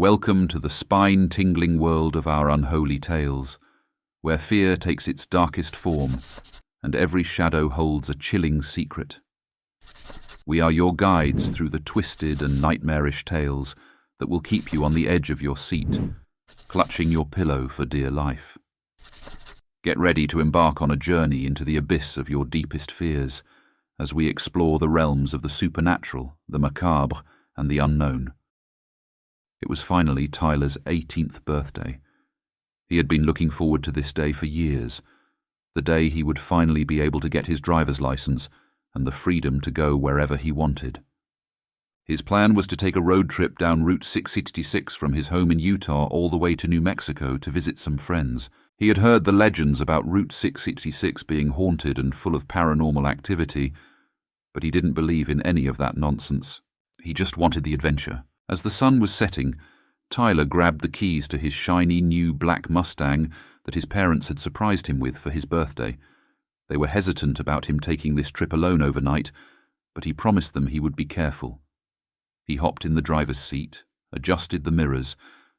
Welcome to the spine-tingling world of our unholy tales, where fear takes its darkest form, and every shadow holds a chilling secret. We are your guides through the twisted and nightmarish tales that will keep you on the edge of your seat, clutching your pillow for dear life. Get ready to embark on a journey into the abyss of your deepest fears, as we explore the realms of the supernatural, the macabre, and the unknown. It was finally Tyler's 18th birthday. He had been looking forward to this day for years, the day he would finally be able to get his driver's license and the freedom to go wherever he wanted. His plan was to take a road trip down Route 666 from his home in Utah all the way to New Mexico to visit some friends. He had heard the legends about Route 666 being haunted and full of paranormal activity, but he didn't believe in any of that nonsense. He just wanted the adventure. As the sun was setting, Tyler grabbed the keys to his shiny new black Mustang that his parents had surprised him with for his birthday. They were hesitant about him taking this trip alone overnight, but he promised them he would be careful. He hopped in the driver's seat, adjusted the mirrors,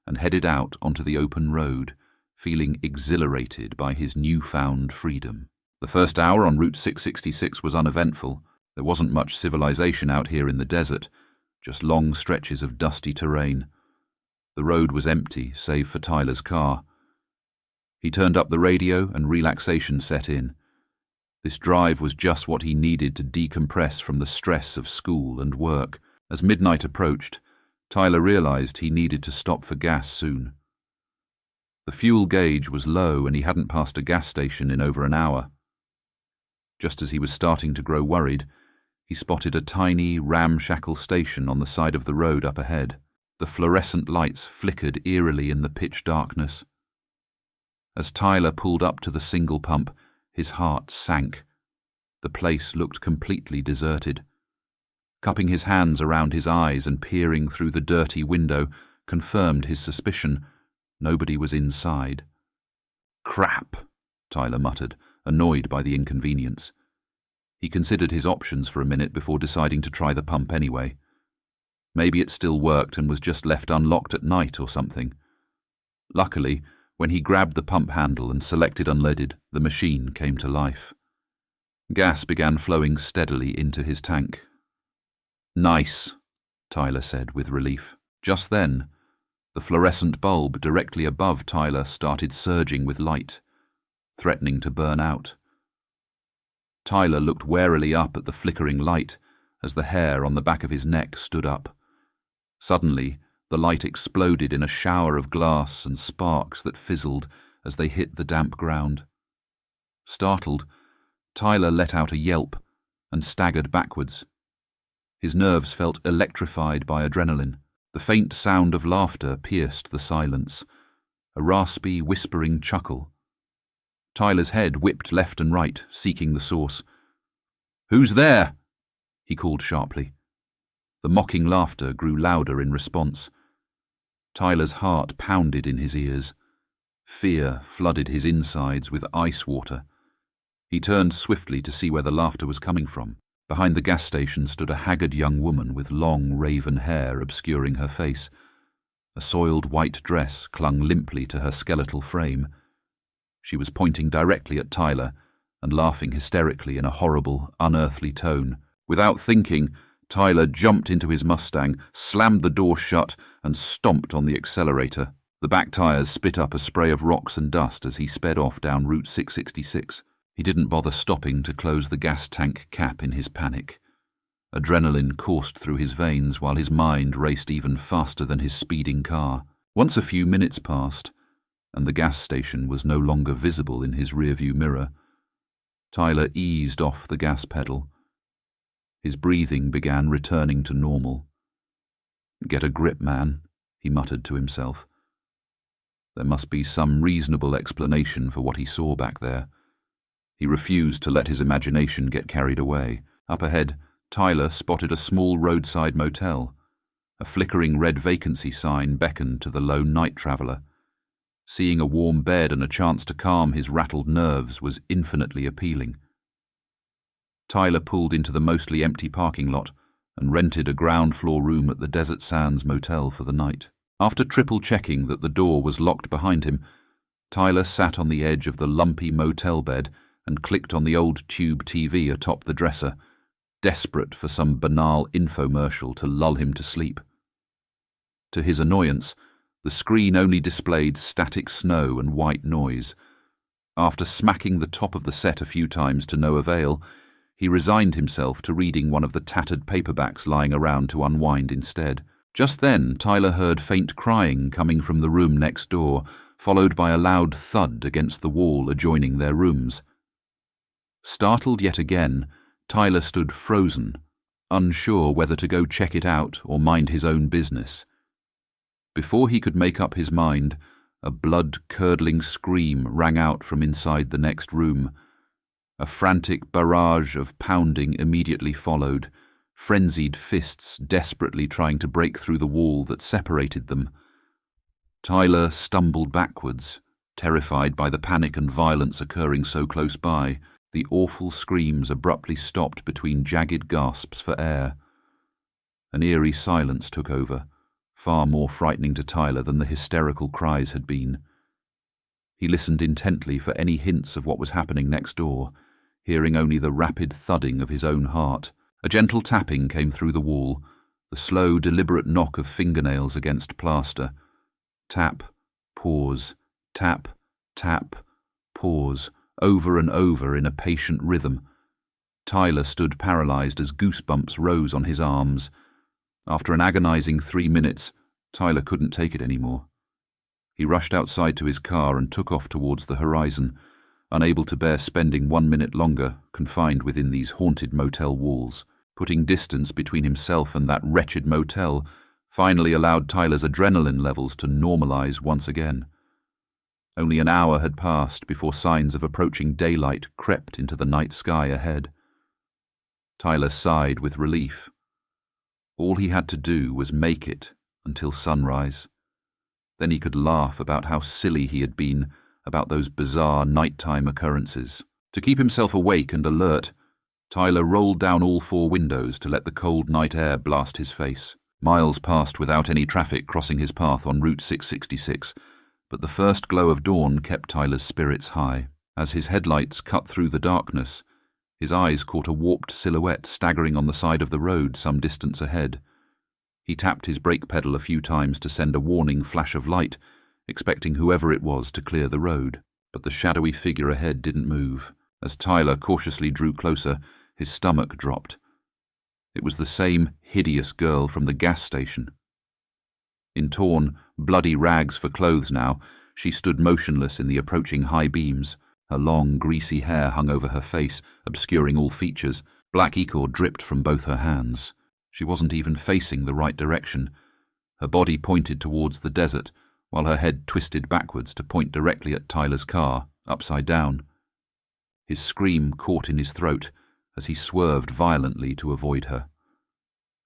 and headed out onto the open road, feeling exhilarated by his newfound freedom. The first hour on Route 666 was uneventful. There wasn't much civilization out here in the desert, just long stretches of dusty terrain. The road was empty, save for Tyler's car. He turned up the radio and relaxation set in. This drive was just what he needed to decompress from the stress of school and work. As midnight approached, Tyler realized he needed to stop for gas soon. The fuel gauge was low and he hadn't passed a gas station in over an hour. Just as he was starting to grow worried, he spotted a tiny, ramshackle station on the side of the road up ahead. The fluorescent lights flickered eerily in the pitch darkness. As Tyler pulled up to the single pump, his heart sank. The place looked completely deserted. Cupping his hands around his eyes and peering through the dirty window confirmed his suspicion. Nobody was inside. "Crap," Tyler muttered, annoyed by the inconvenience. He considered his options for a minute before deciding to try the pump anyway. Maybe it still worked and was just left unlocked at night or something. Luckily, when he grabbed the pump handle and selected unleaded, the machine came to life. Gas began flowing steadily into his tank. "Nice," Tyler said with relief. Just then, the fluorescent bulb directly above Tyler started surging with light, threatening to burn out. Tyler looked warily up at the flickering light as the hair on the back of his neck stood up. Suddenly, the light exploded in a shower of glass and sparks that fizzled as they hit the damp ground. Startled, Tyler let out a yelp and staggered backwards. His nerves felt electrified by adrenaline. The faint sound of laughter pierced the silence, a raspy, whispering chuckle. Tyler's head whipped left and right, seeking the source. "Who's there?" he called sharply. The mocking laughter grew louder in response. Tyler's heart pounded in his ears. Fear flooded his insides with ice water. He turned swiftly to see where the laughter was coming from. Behind the gas station stood a haggard young woman with long raven hair obscuring her face. A soiled white dress clung limply to her skeletal frame. She was pointing directly at Tyler and laughing hysterically in a horrible, unearthly tone. Without thinking, Tyler jumped into his Mustang, slammed the door shut, and stomped on the accelerator. The back tires spit up a spray of rocks and dust as he sped off down Route 666. He didn't bother stopping to close the gas tank cap in his panic. Adrenaline coursed through his veins while his mind raced even faster than his speeding car. Once a few minutes passed, and the gas station was no longer visible in his rearview mirror, Tyler eased off the gas pedal. His breathing began returning to normal. "Get a grip, man," he muttered to himself. There must be some reasonable explanation for what he saw back there. He refused to let his imagination get carried away. Up ahead, Tyler spotted a small roadside motel. A flickering red vacancy sign beckoned to the lone night traveller. Seeing a warm bed and a chance to calm his rattled nerves was infinitely appealing. Tyler pulled into the mostly empty parking lot and rented a ground-floor room at the Desert Sands Motel for the night. After triple-checking that the door was locked behind him, Tyler sat on the edge of the lumpy motel bed and clicked on the old tube TV atop the dresser, desperate for some banal infomercial to lull him to sleep. To his annoyance, the screen only displayed static snow and white noise. After smacking the top of the set a few times to no avail, he resigned himself to reading one of the tattered paperbacks lying around to unwind instead. Just then, Tyler heard faint crying coming from the room next door, followed by a loud thud against the wall adjoining their rooms. Startled yet again, Tyler stood frozen, unsure whether to go check it out or mind his own business. Before he could make up his mind, a blood-curdling scream rang out from inside the next room. A frantic barrage of pounding immediately followed, frenzied fists desperately trying to break through the wall that separated them. Tyler stumbled backwards, terrified by the panic and violence occurring so close by. The awful screams abruptly stopped between jagged gasps for air. An eerie silence took over, far more frightening to Tyler than the hysterical cries had been. He listened intently for any hints of what was happening next door, hearing only the rapid thudding of his own heart. A gentle tapping came through the wall, the slow, deliberate knock of fingernails against plaster. Tap, pause, tap, tap, pause, over and over in a patient rhythm. Tyler stood paralyzed as goosebumps rose on his arms. After an agonizing 3 minutes, Tyler couldn't take it anymore. He rushed outside to his car and took off towards the horizon, unable to bear spending 1 minute longer confined within these haunted motel walls. Putting distance between himself and that wretched motel finally allowed Tyler's adrenaline levels to normalize once again. Only an hour had passed before signs of approaching daylight crept into the night sky ahead. Tyler sighed with relief. All he had to do was make it until sunrise. Then he could laugh about how silly he had been about those bizarre nighttime occurrences. To keep himself awake and alert, Tyler rolled down all 4 windows to let the cold night air blast his face. Miles passed without any traffic crossing his path on Route 666, but the first glow of dawn kept Tyler's spirits high. As his headlights cut through the darkness, his eyes caught a warped silhouette staggering on the side of the road some distance ahead. He tapped his brake pedal a few times to send a warning flash of light, expecting whoever it was to clear the road. But the shadowy figure ahead didn't move. As Tyler cautiously drew closer, his stomach dropped. It was the same hideous girl from the gas station. In torn, bloody rags for clothes now, she stood motionless in the approaching high beams. Her long, greasy hair hung over her face, obscuring all features. Black ichor dripped from both her hands. She wasn't even facing the right direction. Her body pointed towards the desert, while her head twisted backwards to point directly at Tyler's car, upside down. His scream caught in his throat as he swerved violently to avoid her.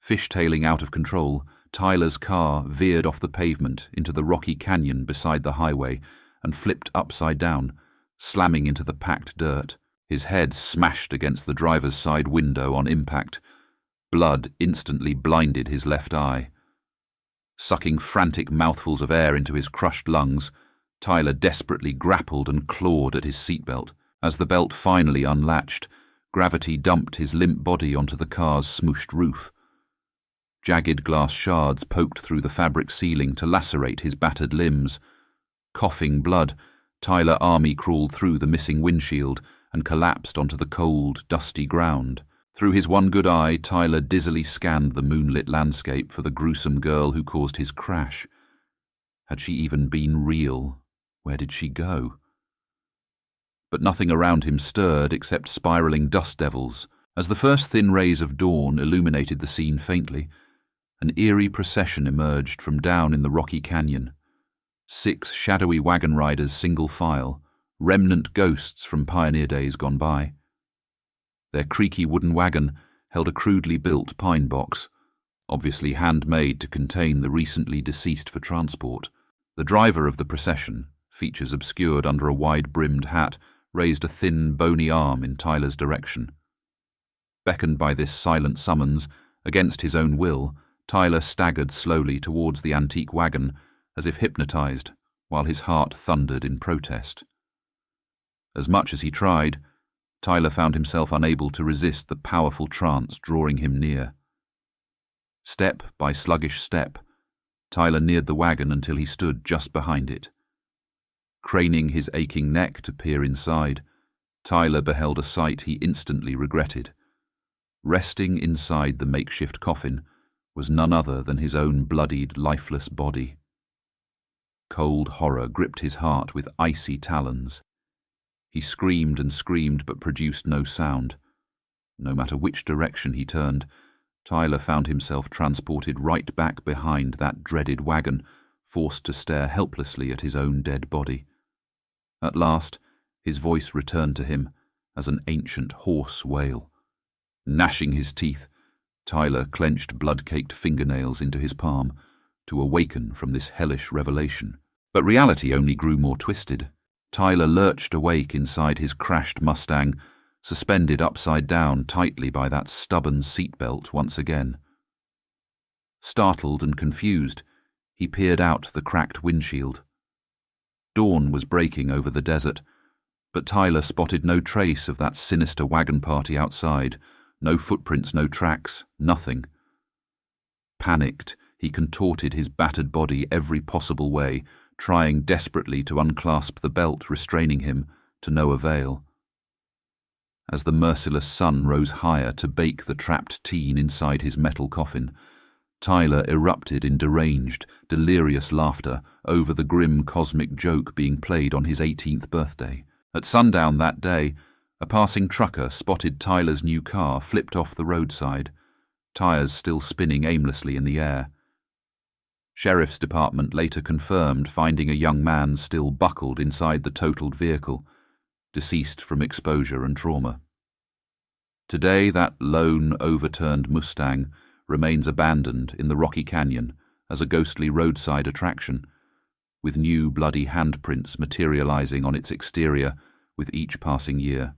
Fishtailing out of control, Tyler's car veered off the pavement into the rocky canyon beside the highway and flipped upside down, slamming into the packed dirt. His head smashed against the driver's side window on impact. Blood instantly blinded his left eye. Sucking frantic mouthfuls of air into his crushed lungs, Tyler desperately grappled and clawed at his seatbelt. As the belt finally unlatched, gravity dumped his limp body onto the car's smooshed roof. Jagged glass shards poked through the fabric ceiling to lacerate his battered limbs. Coughing blood, Tyler army crawled through the missing windshield and collapsed onto the cold, dusty ground. Through his one good eye, Tyler dizzily scanned the moonlit landscape for the gruesome girl who caused his crash. Had she even been real? Where did she go? But nothing around him stirred except spiraling dust devils. As the first thin rays of dawn illuminated the scene faintly, an eerie procession emerged from down in the rocky canyon. 6 shadowy wagon riders single file, remnant ghosts from pioneer days gone by. Their creaky wooden wagon held a crudely built pine box, obviously handmade to contain the recently deceased for transport. The driver of the procession, features obscured under a wide-brimmed hat, raised a thin, bony arm in Tyler's direction. Beckoned by this silent summons, against his own will, Tyler staggered slowly towards the antique wagon, as if hypnotized, while his heart thundered in protest. As much as he tried, Tyler found himself unable to resist the powerful trance drawing him near. Step by sluggish step, Tyler neared the wagon until he stood just behind it. Craning his aching neck to peer inside, Tyler beheld a sight he instantly regretted. Resting inside the makeshift coffin was none other than his own bloodied, lifeless body. Cold horror gripped his heart with icy talons. He screamed and screamed but produced no sound. No matter which direction he turned, Tyler found himself transported right back behind that dreaded wagon, forced to stare helplessly at his own dead body. At last, his voice returned to him as an ancient hoarse wail. Gnashing his teeth, Tyler clenched blood-caked fingernails into his palm to awaken from this hellish revelation. But reality only grew more twisted. Tyler lurched awake inside his crashed Mustang, suspended upside down tightly by that stubborn seatbelt once again. Startled and confused, he peered out the cracked windshield. Dawn was breaking over the desert, but Tyler spotted no trace of that sinister wagon party outside. No footprints, no tracks, nothing. Panicked, he contorted his battered body every possible way, trying desperately to unclasp the belt restraining him, to no avail. As the merciless sun rose higher to bake the trapped teen inside his metal coffin, Tyler erupted in deranged, delirious laughter over the grim cosmic joke being played on his 18th birthday. At sundown that day, a passing trucker spotted Tyler's new car flipped off the roadside, tires still spinning aimlessly in the air. Sheriff's Department later confirmed finding a young man still buckled inside the totaled vehicle, deceased from exposure and trauma. Today, that lone, overturned Mustang remains abandoned in the Rocky Canyon as a ghostly roadside attraction, with new bloody handprints materializing on its exterior with each passing year.